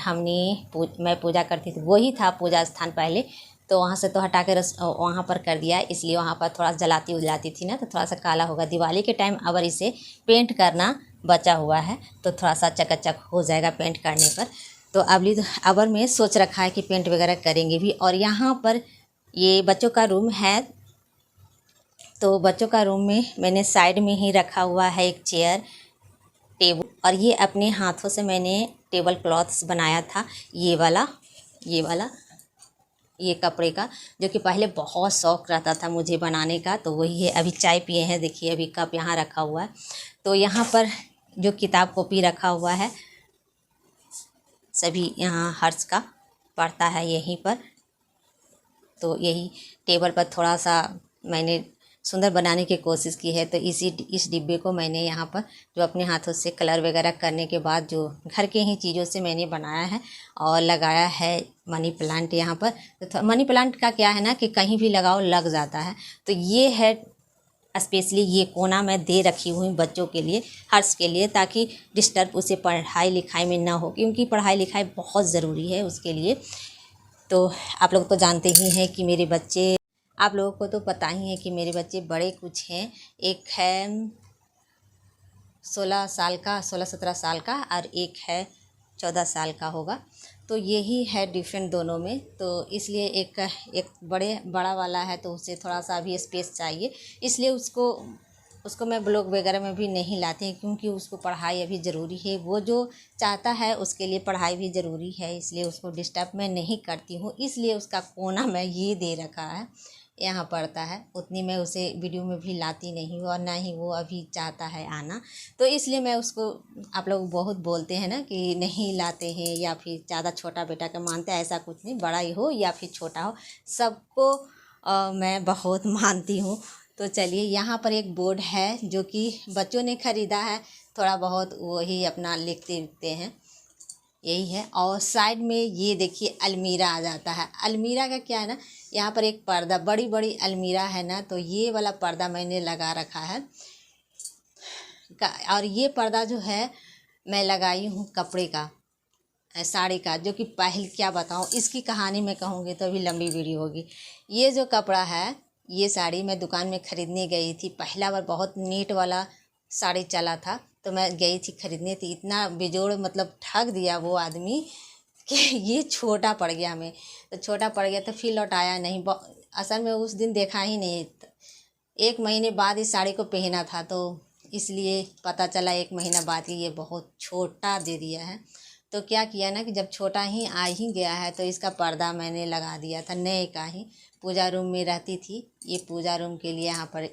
मैं पूजा करती थी, वही था पूजा स्थान पहले। तो वहाँ से तो हटा के वहाँ पर कर दिया, इसलिए वहाँ पर थोड़ा जलाती उजलाती थी ना, तो थोड़ा सा काला होगा। दिवाली के टाइम अगर इसे पेंट करना बचा हुआ है तो थोड़ा सा चकाचक हो जाएगा पेंट करने पर। तो अबर में सोच रखा है कि पेंट वगैरह करेंगे भी। और यहाँ पर ये बच्चों का रूम है, तो बच्चों का रूम में मैंने साइड में ही रखा हुआ है एक चेयर, टेबल। और ये अपने हाथों से मैंने टेबल क्लॉथ्स बनाया था, ये वाला ये कपड़े का, जो कि पहले बहुत शौक़ रहता था मुझे बनाने का। तो वही है। अभी चाय पिए हैं, देखिए अभी कप यहाँ रखा हुआ है। तो यहाँ पर जो किताब कॉपी रखा हुआ है, सभी यहाँ हर्ष का पढ़ता है यहीं पर। तो यही टेबल पर थोड़ा सा मैंने सुंदर बनाने की कोशिश की है। तो इस डिब्बे को मैंने यहाँ पर जो अपने हाथों से कलर वगैरह करने के बाद जो घर के ही चीज़ों से मैंने बनाया है और लगाया है मनी प्लांट यहाँ पर। तो मनी प्लांट का क्या है ना कि कहीं भी लगाओ लग जाता है। तो ये है स्पेशली, ये कोना मैं दे रखी हुई बच्चों के लिए, हर्ष के लिए, ताकि डिस्टर्ब उसे पढ़ाई लिखाई में ना हो, क्योंकि पढ़ाई लिखाई बहुत ज़रूरी है उसके लिए। तो आप लोग तो जानते ही हैं कि मेरे बच्चे, आप लोगों को तो पता ही है कि मेरे बच्चे बड़े कुछ हैं। एक है 16-17 साल का, और एक है 14 साल का होगा। तो यही है डिफरेंट दोनों में। तो इसलिए एक बड़ा वाला है, तो उसे थोड़ा सा अभी स्पेस चाहिए, इसलिए उसको मैं ब्लॉग वगैरह में भी नहीं लाती, क्योंकि उसको पढ़ाई अभी ज़रूरी है। वो जो चाहता है उसके लिए पढ़ाई भी ज़रूरी है, इसलिए उसको डिस्टर्ब मैं नहीं करती हूँ। इसलिए उसका कोना मैं ये दे रखा है, यहाँ पढ़ता है। उतनी मैं उसे वीडियो में भी लाती नहीं हूँ, और ना ही वो अभी चाहता है आना। तो इसलिए मैं उसको, आप लोग बहुत बोलते हैं ना कि नहीं लाते हैं, या फिर ज़्यादा छोटा बेटा का मानते हैं, ऐसा कुछ नहीं। बड़ा ही हो या फिर छोटा हो, सबको मैं बहुत मानती हूँ। तो चलिए, यहाँ पर एक बोर्ड है जो कि बच्चों ने ख़रीदा है, थोड़ा बहुत वही अपना लिखते लिखते हैं, यही है। और साइड में ये देखिए अलमीरा आ जाता है। अलमीरा का क्या है ना, यहाँ पर एक पर्दा, बड़ी बड़ी अलमीरा है ना, तो ये वाला पर्दा मैंने लगा रखा है और ये पर्दा जो है मैं लगाई हूँ कपड़े का, साड़ी का, जो कि पहले क्या बताऊँ, इसकी कहानी मैं कहूँगी तो अभी लंबी वीडियो होगी। ये जो कपड़ा है, ये साड़ी मैं दुकान में ख़रीदने गई थी, पहला बार बहुत नीट वाला साड़ी चला था, तो मैं गई थी ख़रीदने, तो इतना बेजोड़ मतलब ठग दिया वो आदमी कि ये छोटा पड़ गया हमें। तो छोटा पड़ गया तो फिर लौटाया नहीं, असल में उस दिन देखा ही नहीं, 1 महीने बाद इस साड़ी को पहना था, तो इसलिए पता चला 1 महीना बाद कि ये बहुत छोटा दे दिया है। तो क्या किया ना कि जब छोटा ही आ ही गया है तो इसका पर्दा मैंने लगा दिया था नए का ही। पूजा रूम में रहती थी, ये पूजा रूम के लिए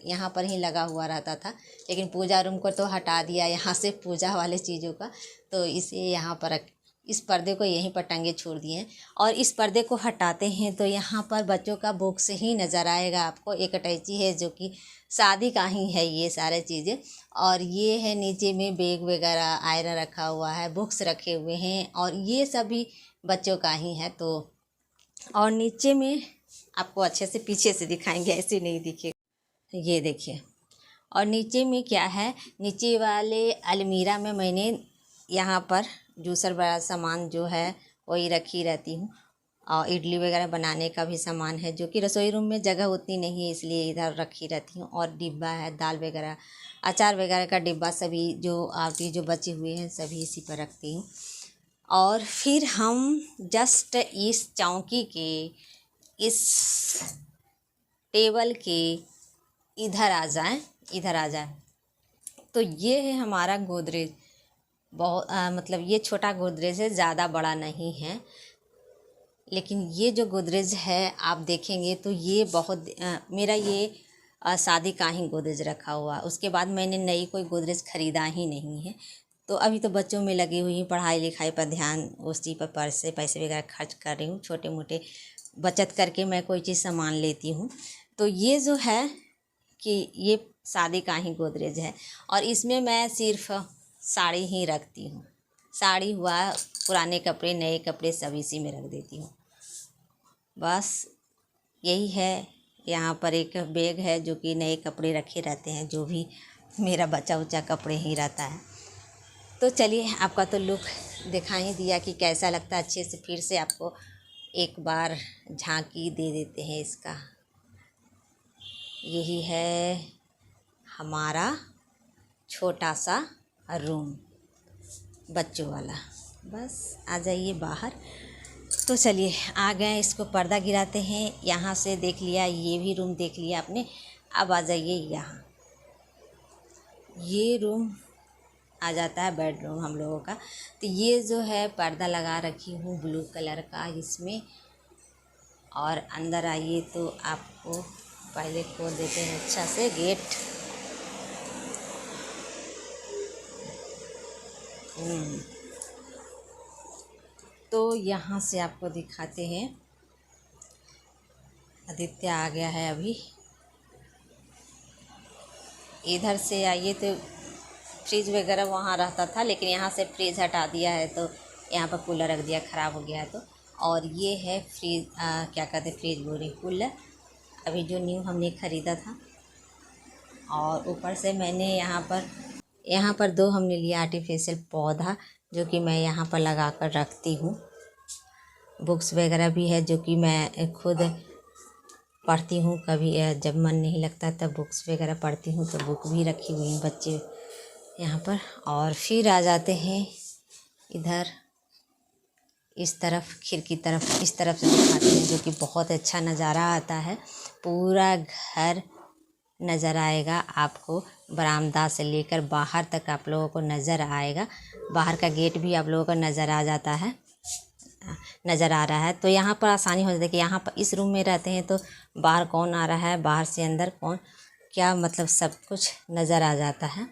यहाँ पर ही लगा हुआ रहता था, लेकिन पूजा रूम को तो हटा दिया यहाँ से, पूजा वाले चीज़ों का, तो इसे यहाँ पर इस पर्दे को यहीं पर टंगे छोड़ दिए हैं। और इस पर्दे को हटाते हैं तो यहाँ पर बच्चों का बुक्स ही नज़र आएगा आपको। एक अटैची है जो कि शादी का ही है ये सारे चीज़ें, और ये है नीचे में बैग वगैरह आयरन रखा हुआ है, बुक्स रखे हुए हैं, और ये सभी बच्चों का ही है। तो और नीचे में आपको अच्छे से पीछे से दिखाएंगे, ऐसे नहीं दिखेगा, ये देखिए। और नीचे में क्या है, नीचे वाले अलमीरा में मैंने यहाँ पर जूसर बड़ा सामान जो है वही रखी रहती हूँ, और इडली वगैरह बनाने का भी सामान है, जो कि रसोई रूम में जगह उतनी नहीं है, इसलिए इधर रखी रहती हूँ। और डिब्बा है, दाल वगैरह, अचार वगैरह का डिब्बा, सभी जो आती जो बचे हुए हैं सभी इसी पर रखती हूँ। और फिर हम जस्ट इस चौकी के, इस टेबल के इधर आ जाए तो ये है हमारा गोदरेज। बहुत मतलब ये छोटा गोदरेज है, ज़्यादा बड़ा नहीं है, लेकिन ये जो गोदरेज है आप देखेंगे तो ये बहुत मेरा ये शादी का ही गोदरेज रखा हुआ। उसके बाद मैंने नई कोई गोदरेज ख़रीदा ही नहीं है। तो अभी तो बच्चों में लगी हुई हूँ, पढ़ाई लिखाई पर ध्यान, उसी पर पैसे वगैरह खर्च कर रही हूँ, छोटे मोटे बचत करके मैं कोई चीज़ सामान लेती हूँ। तो ये जो है कि ये शादी का ही गोदरेज है, और इसमें मैं सिर्फ साड़ी ही रखती हूँ। साड़ी हुआ, पुराने कपड़े, नए कपड़े सब इसी में रख देती हूँ, बस यही है। यहाँ पर एक बैग है जो कि नए कपड़े रखे रहते हैं, जो भी मेरा बचा उचा कपड़े ही रहता है। तो चलिए, आपका तो लुक दिखा ही दिया कि कैसा लगता है, अच्छे से फिर से आपको एक बार झांकी दे देते हैं इसका। यही है हमारा छोटा सा रूम, बच्चों वाला। बस आ जाइए बाहर। तो चलिए आ गए, इसको पर्दा गिराते हैं। यहाँ से देख लिया, ये भी रूम देख लिया आपने। अब आ जाइए यहाँ, ये रूम आ जाता है बेडरूम हम लोगों का। तो ये जो है पर्दा लगा रखी हूँ ब्लू कलर का इसमें। और अंदर आइए तो आपको पहले खोल देते हैं अच्छा से गेट। तो यहाँ से आपको दिखाते हैं, आदित्य आ गया है अभी। इधर से आइए तो फ्रिज वगैरह वहाँ रहता था, लेकिन यहाँ से फ्रिज हटा दिया है, तो यहाँ पर कूलर रख दिया, ख़राब हो गया है तो। और ये है फ्रिज, क्या कहते हैं, फ्रिज बोल रही, कूलर, अभी जो न्यू हमने ख़रीदा था। और ऊपर से मैंने यहाँ पर 2 हमने लिया आर्टिफिशियल पौधा, जो कि मैं यहाँ पर लगा कर रखती हूँ। बुक्स वगैरह भी है जो कि मैं खुद पढ़ती हूँ, कभी जब मन नहीं लगता तब बुक्स वगैरह पढ़ती हूँ, तो बुक भी रखी हुई हैं बच्चे यहाँ पर। और फिर आ जाते हैं इधर, इस तरफ खिड़की तरफ, इस तरफ से दिखाते हैं, जो कि बहुत अच्छा नज़ारा आता है। पूरा घर नज़र आएगा आपको, बरामदा से लेकर बाहर तक आप लोगों को नज़र आएगा। बाहर का गेट भी आप लोगों को नज़र आ जाता है, नज़र आ रहा है। तो यहाँ पर आसानी हो जाती है कि यहाँ पर इस रूम में रहते हैं तो बाहर कौन आ रहा है, बाहर से अंदर कौन, क्या मतलब सब कुछ नज़र आ जाता है।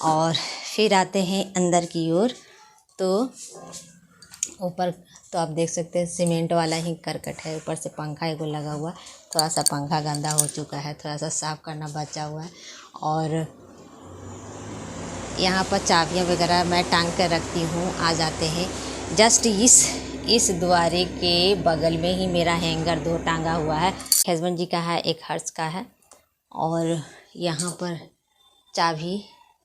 और फिर आते हैं अंदर की ओर, तो ऊपर तो आप देख सकते हैं सीमेंट वाला ही करकट है, ऊपर से पंखा एगो लगा हुआ। थोड़ा सा पंखा गंदा हो चुका है, थोड़ा सा साफ़ करना बचा हुआ है। और यहाँ पर चाबियाँ वगैरह मैं टांग कर रखती हूँ, आ जाते हैं। जस्ट इस द्वारे के बगल में ही मेरा हैंगर 2 टांगा हुआ है, हस्बैंड जी का है, एक हर्ष का है। और यहाँ पर चाबी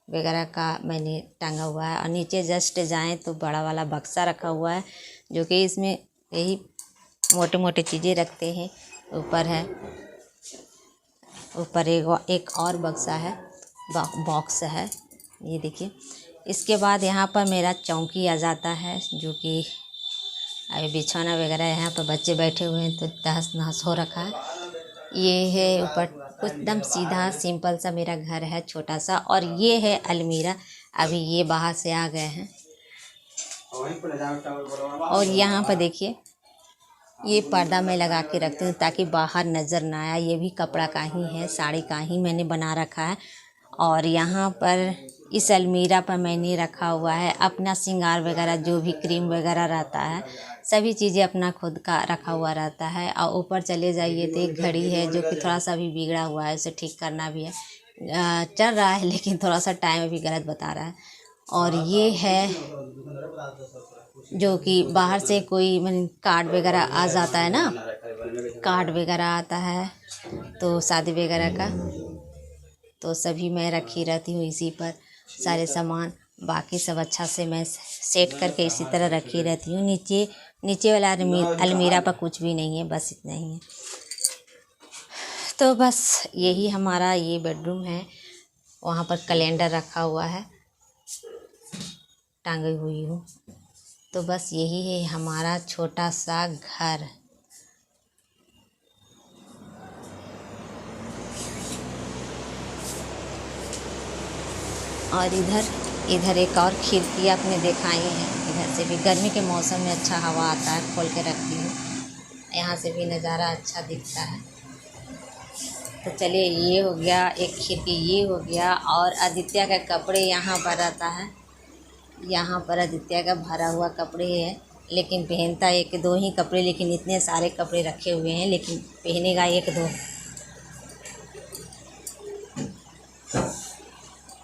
वगैरह का मैंने टांगा हुआ है। और नीचे जस्ट जाएं तो बड़ा वाला बक्सा रखा हुआ है, जो कि इसमें यही मोटे मोटे चीज़ें रखते हैं। ऊपर है, ऊपर एक और बक्सा है, बॉक्स है, ये देखिए। इसके बाद यहाँ पर मेरा चौकी आ जाता है, जो कि अभी बिछौना वगैरह यहाँ पर बच्चे बैठे हुए हैं तो तहस नहस हो रखा है। ये है ऊपर, कुछ एकदम सीधा सिंपल सा मेरा घर है, छोटा सा। और ये है अलमीरा, अभी ये बाहर से आ गए हैं। और यहाँ पर देखिए, ये पर्दा मैं लगा के रखती हूँ ताकि बाहर नज़र ना आए। ये भी कपड़ा का ही है, साड़ी का ही मैंने बना रखा है। और यहाँ पर इस अलमीरा पर मैंने रखा हुआ है अपना श्रृंगार वगैरह, जो भी क्रीम वगैरह रहता है, सभी चीज़ें अपना खुद का रखा हुआ रहता है। और ऊपर चले जाइए तो एक घड़ी है, जो कि थोड़ा सा भी बिगड़ा हुआ है, उसे ठीक करना भी है। चल रहा है लेकिन थोड़ा सा टाइम अभी गलत बता रहा है। और ये है जो कि बाहर से कोई कार्ड वगैरह आ जाता है ना, कार्ड वगैरह आता है तो शादी वगैरह का, तो सभी मैं रखी रहती हूँ इसी पर सारे सामान। बाकी सब अच्छा से मैं सेट करके इसी तरह रखी रहती हूँ। नीचे वाला अलमीरा पर कुछ भी नहीं है, बस इतना ही है। तो बस यही हमारा ये बेडरूम है। वहाँ पर कैलेंडर रखा हुआ है, टांगी हुई हूँ। तो बस यही है हमारा छोटा सा घर। और इधर एक और खिड़की आपने देखा ही है, इधर से भी गर्मी के मौसम में अच्छा हवा आता है, खोल के रखती हूँ। यहाँ से भी नज़ारा अच्छा दिखता है। तो चलिए, ये हो गया एक खिड़की, ये हो गया। और आदित्य का कपड़े यहाँ पर रहता है, यहाँ पर आदित्य का भरा हुआ कपड़े है, लेकिन पहनता 1-2 ही कपड़े, लेकिन इतने सारे कपड़े रखे हुए हैं, लेकिन पहनेगा 1-2।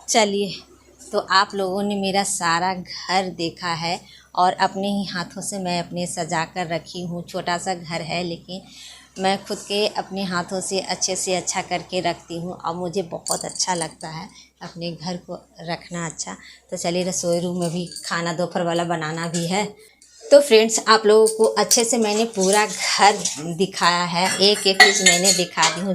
चलिए, तो आप लोगों ने मेरा सारा घर देखा है और अपने ही हाथों से मैं अपने सजा कर रखी हूँ। छोटा सा घर है, लेकिन मैं खुद के अपने हाथों से अच्छा करके रखती हूँ और मुझे बहुत अच्छा लगता है अपने घर को रखना अच्छा। तो चलिए, रसोई रूम में भी खाना दोपहर वाला बनाना भी है। तो फ्रेंड्स, आप लोगों को अच्छे से मैंने पूरा घर दिखाया है, एक चीज़ मैंने दिखा दी हूँ।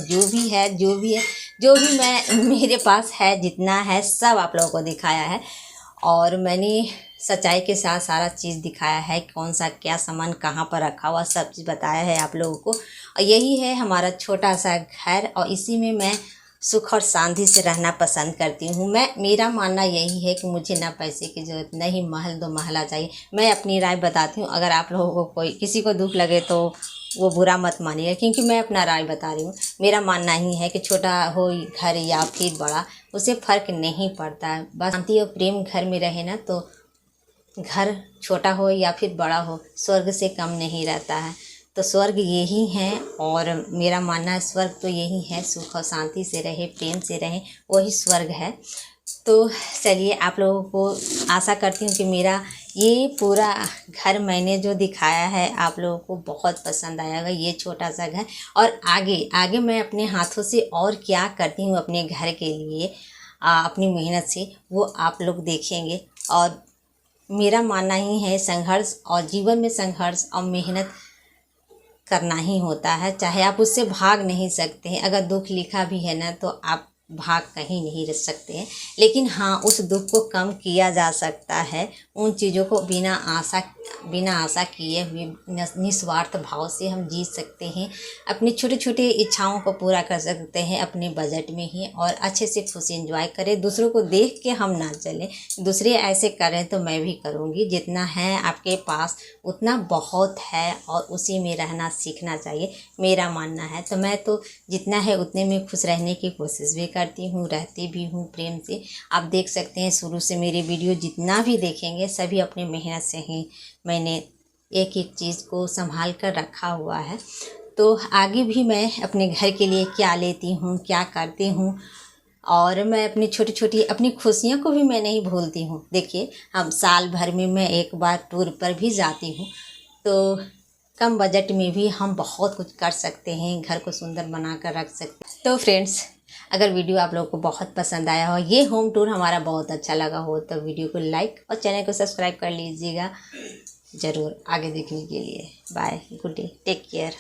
जो भी मैं मेरे पास है, जितना है सब आप लोगों को दिखाया है। और मैंने सच्चाई के साथ सारा चीज़ दिखाया है, कौन सा क्या सामान कहाँ पर रखा हुआ, सब चीज़ बताया है आप लोगों को। और यही है हमारा छोटा सा घर, और इसी में मैं सुख और शांति से रहना पसंद करती हूँ। मेरा मानना यही है कि मुझे ना पैसे की ज़रूरत, ना ही महल 2 महला चाहिए। मैं अपनी राय बताती हूँ, अगर आप लोगों को किसी को दुख लगे तो वो बुरा मत मानिएगा, क्योंकि मैं अपना राय बता रही हूँ। मेरा मानना ही है कि छोटा हो घर या फिर बड़ा, उससे फ़र्क नहीं पड़ता है। बस शांति और प्रेम घर में रहे ना, तो घर छोटा हो या फिर बड़ा हो, स्वर्ग से कम नहीं रहता है। तो स्वर्ग यही है, और मेरा मानना है स्वर्ग तो यही है, सुख और शांति से रहे, प्रेम से रहे, वही स्वर्ग है। तो चलिए, आप लोगों को आशा करती हूँ कि मेरा ये पूरा घर मैंने जो दिखाया है आप लोगों को बहुत पसंद आया होगा, ये छोटा सा घर। और आगे मैं अपने हाथों से और क्या करती हूँ अपने घर के लिए, अपनी मेहनत से, वो आप लोग देखेंगे। और मेरा मानना ही है, संघर्ष और जीवन में संघर्ष और मेहनत करना ही होता है, चाहे आप उससे भाग नहीं सकते हैं। अगर दुख लिखा भी है ना, तो आप भाग कहीं नहीं रह सकते हैं, लेकिन हाँ, उस दुख को कम किया जा सकता है। उन चीज़ों को बिना आशा किए हुए निस्वार्थ भाव से हम जी सकते हैं, अपनी छोटी छोटी इच्छाओं को पूरा कर सकते हैं अपने बजट में ही, और अच्छे से खुशी एंजॉय करें। दूसरों को देख के हम ना चलें, दूसरे ऐसे करें तो मैं भी करूँगी। जितना है आपके पास उतना बहुत है, और उसी में रहना सीखना चाहिए, मेरा मानना है। तो मैं तो जितना है उतने में खुश रहने की कोशिश भी करती हूँ, रहती भी हूँ प्रेम से। आप देख सकते हैं, शुरू से मेरे वीडियो जितना भी देखेंगे, सभी अपनी मेहनत से ही मैंने एक एक चीज़ को संभाल कर रखा हुआ है। तो आगे भी मैं अपने घर के लिए क्या लेती हूँ, क्या करती हूँ, और मैं अपनी छोटी छोटी अपनी खुशियों को भी मैं नहीं भूलती हूँ। देखिए, हम साल भर में मैं एक बार टूर पर भी जाती हूँ, तो कम बजट में भी हम बहुत कुछ कर सकते हैं, घर को सुंदर बना कर रख सकते हैं। तो फ्रेंड्स, अगर वीडियो आप लोगों को बहुत पसंद आया हो, ये होम टूर हमारा बहुत अच्छा लगा हो, तो वीडियो को लाइक और चैनल को सब्सक्राइब कर लीजिएगा ज़रूर आगे देखने के लिए। Bye, good day, take care.